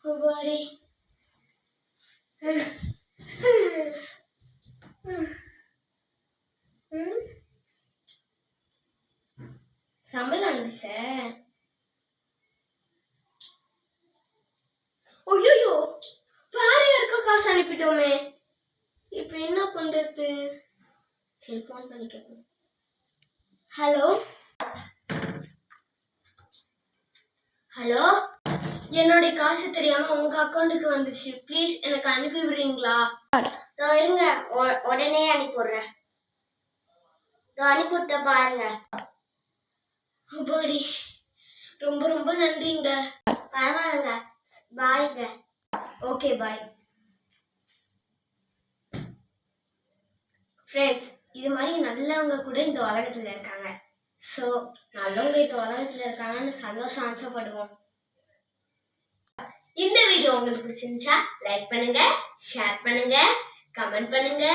அப்பாடி. சம்பளம் வந்துச்சே. ஐயோ, வேற யாருக்கா காசு அனுப்பிட்டோமே. இப்ப என்ன பண்றது? சரி, போன் பண்ணி கேட்போம். ஹலோ ஹலோ, என்னோட காசு தெரியாம உங்க அக்கௌண்ட்டுக்கு வந்துருச்சு. ப்ளீஸ் எனக்கு அனுப்பி விடுறீங்களா? இருங்க, உடனே அனுப்பிடுறேன். அனுப்பிவிட்ட பாருங்க. அப்பாடி, ரொம்ப ரொம்ப நன்றிங்க. பரவாயில்லைங்க. பாய்ங்க. ஓகே, பாய். ஃப்ரெண்ட்ஸ், இது மாதிரி நல்லவங்க கூட இந்த உலகத்துல இருக்காங்க. சோ நல்லவங்க இந்த உலகத்துல இருக்காங்கன்னு சந்தோஷப்படுவோம். இந்த வீடியோ உங்களுக்கு பிடிச்சிருந்துச்சா லைக் பண்ணுங்க, ஷேர் பண்ணுங்க, கமெண்ட் பண்ணுங்க,